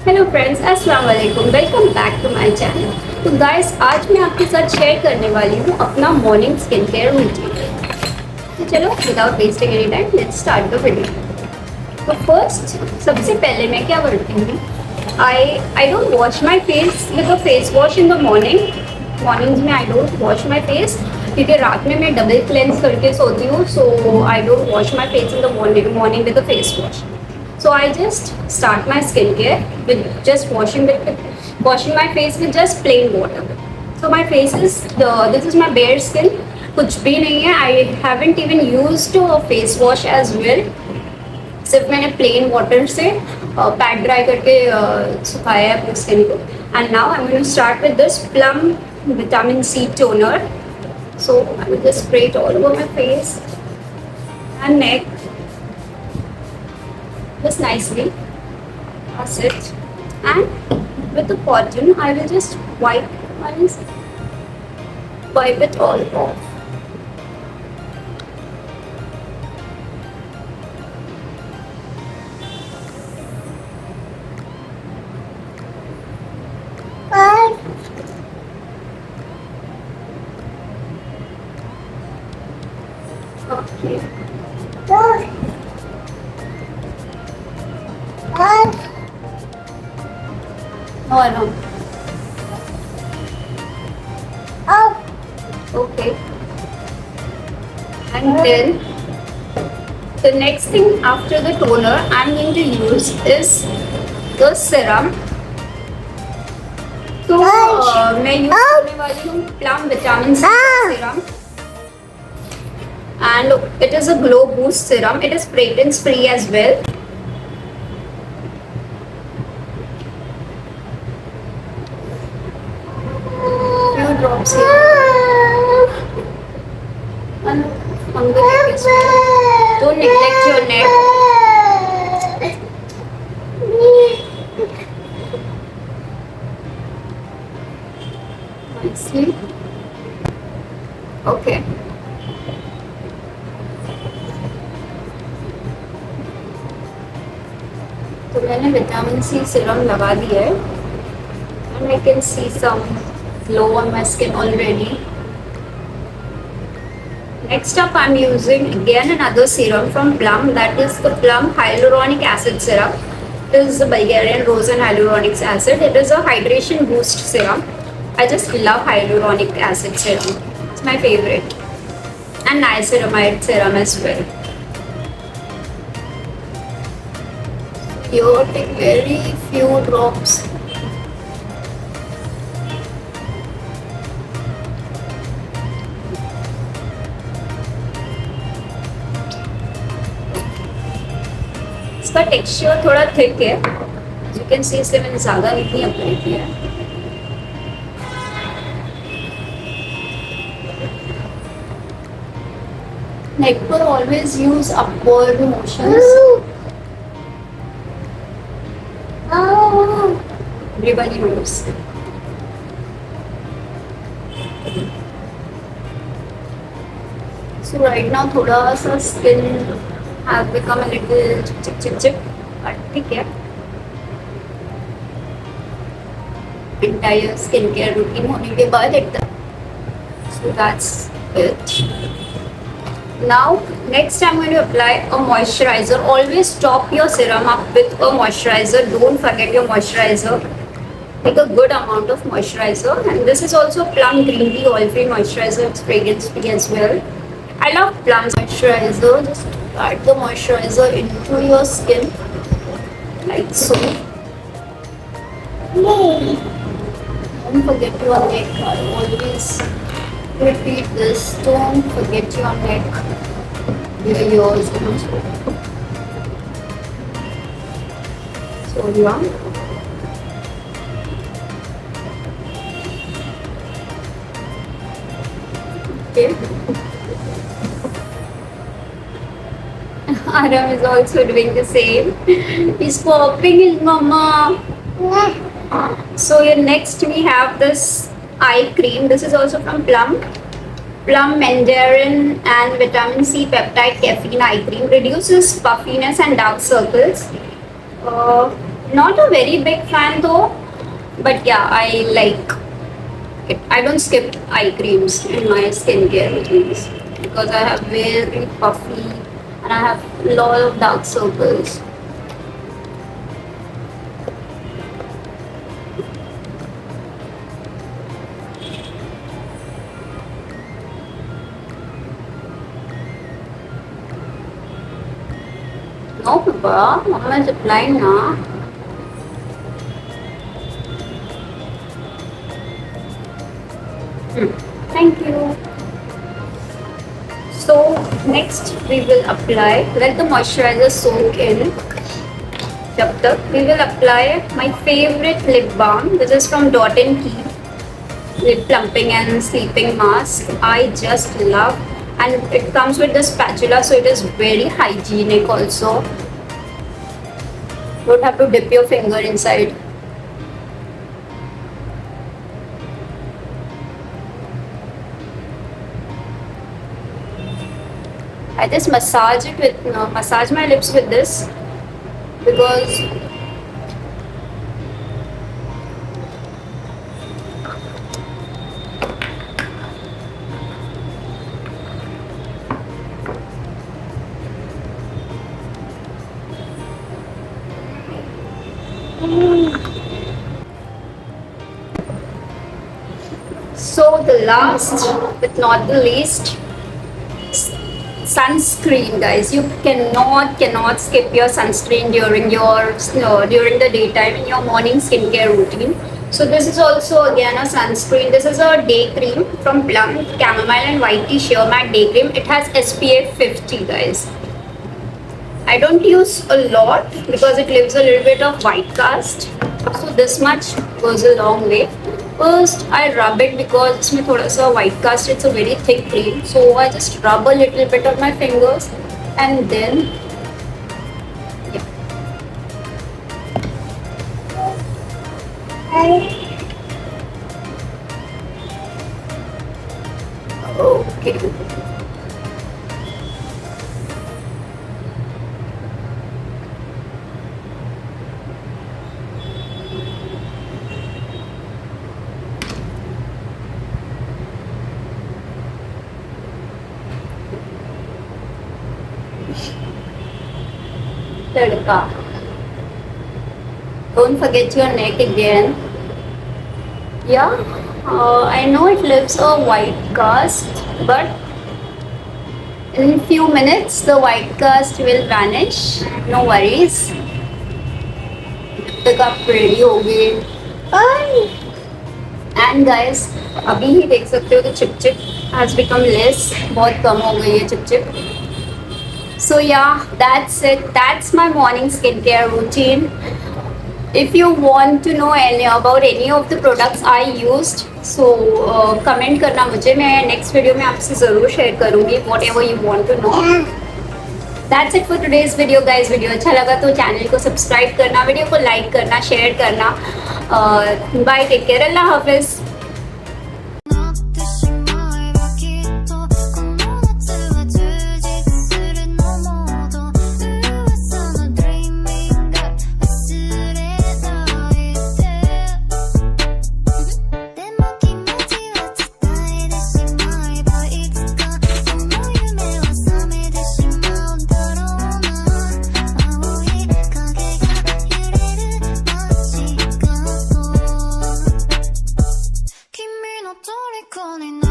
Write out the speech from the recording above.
Hello friends, अस्सलाम वालेकुम। Welcome back to my channel. तो गाइस, आज मैं आपके साथ शेयर करने वाली हूँ अपना मॉर्निंग स्किन केयर रूटीन। तो चलो without wasting any time let's start the video. तो फर्स्ट, सबसे पहले मैं क्या करती हूँ, I don't wash my face with a face wash in the mornings में I don't wash my face, क्योंकि रात में मैं डबल क्लेंस करके सोती हूँ। So I don't wash my face in the morning with a face wash. So I just start my skincare with just washing my face with just plain water. So my face is this is my bare skin. कुछ भी नहीं है. I haven't even used a face wash as well. सिर्फ मैंने plain water से pack dry करके सुखाया है अपनी स्किन को. And now I'm going to start with this Plum Vitamin C toner. So I will just spray it all over my face and neck. Just nicely press it, and with the cotton I will just wipe it all off. Okay. No. Okay. And then the next thing after the toner I'm going to use is the serum. तो मैं use करने वाली हूँ plum vitamin C serum, and it is a glow boost serum. It is fragrance free as well. Drops here. And on the neck as well. Don't neglect your neck. Nicely. Okay. तो मैंने vitamin C serum लगा दिया है, and I can see some glow on my skin already. Next up I'm using again another serum from Plum, that is the Plum Hyaluronic Acid Serum. This is the Bulgarian Rose and Hyaluronic Acid. It is a hydration boost serum. I just love Hyaluronic Acid Serum. It's my favorite. And Niacinamide Serum as well. Here take very few drops. इसका texture थोड़ा thick है, you can see, इसलिए मैंने ज़्यादा नहीं apply किया है. Neck पर always use upward motions. Everybody knows. So right now थोड़ा सा skin have become a little chip, but ठीक है. Entire skincare routine होने के बाद एकदम. So that's it. Now next I'm going to apply a moisturizer. Always top your serum up with a moisturizer. Don't forget your moisturizer. Take a good amount of moisturizer, and this is also Plum Green Tea Oil Free Moisturizer. It's fragrance free as well. I love Plum moisturizer. Just add the moisturizer into your skin like so. Don't forget your neck. I always repeat this. Don't forget your neck, your ears also. So yeah. Okay. Aram is also doing the same. He's popping his mama. So here next we have this eye cream. This is also from Plum. Plum Mandarin and Vitamin C Peptide Caffeine Eye Cream reduces puffiness and dark circles. Not a very big fan though, but yeah, I like it. I don't skip eye creams in my skincare routines because I have very puffy and I have a lot of dark circles. No, Papa, Mama is applying now. Thank you. So next we will apply, let the moisturizer soak in. Jab tak we will apply my favorite lip balm. This is from Dot and Key lip plumping and sleeping mask. I just love, and it comes with the spatula, so it is very hygienic also. Don't have to dip your finger inside. I just massage it with massage my lips with this because so the last but not the least, sunscreen, guys. You cannot skip your sunscreen during your during the daytime in your morning skincare routine. So this is also again a sunscreen. This is a day cream from Plum, Chamomile and White Tea Sheer Matte Day Cream. It has SPF 50, guys. I don't use a lot because it leaves a little bit of white cast. So this much goes a long way. First, I rub it because इसमें थोड़ा सा white cast. It's a very thick cream, so I just rub a little bit on my fingers, and then yeah. Okay. Tadka. Don't forget your neck again. Yeah, I know it leaves a white cast, but in few minutes the white cast will vanish. No worries. जब तक आप ready हो गए and guys अभी ही देख सकते हो कि चिपचिप हैज बिकम लेस, बहुत कम हो गई है चिपचिप. So yeah, that's it. That's my morning skincare routine. If you want to know about any of the products I used, so comment करना मुझे, मैं next video में आपसे ज़रूर share करूँगी whatever you want to know. That's it for today's video, guys. Video अच्छा लगा तो चैनल को सब्सक्राइब करना, वीडियो को लाइक करना, शेयर करना. बाय, टेक केयर, अल्लाह हाफिज़.虜にな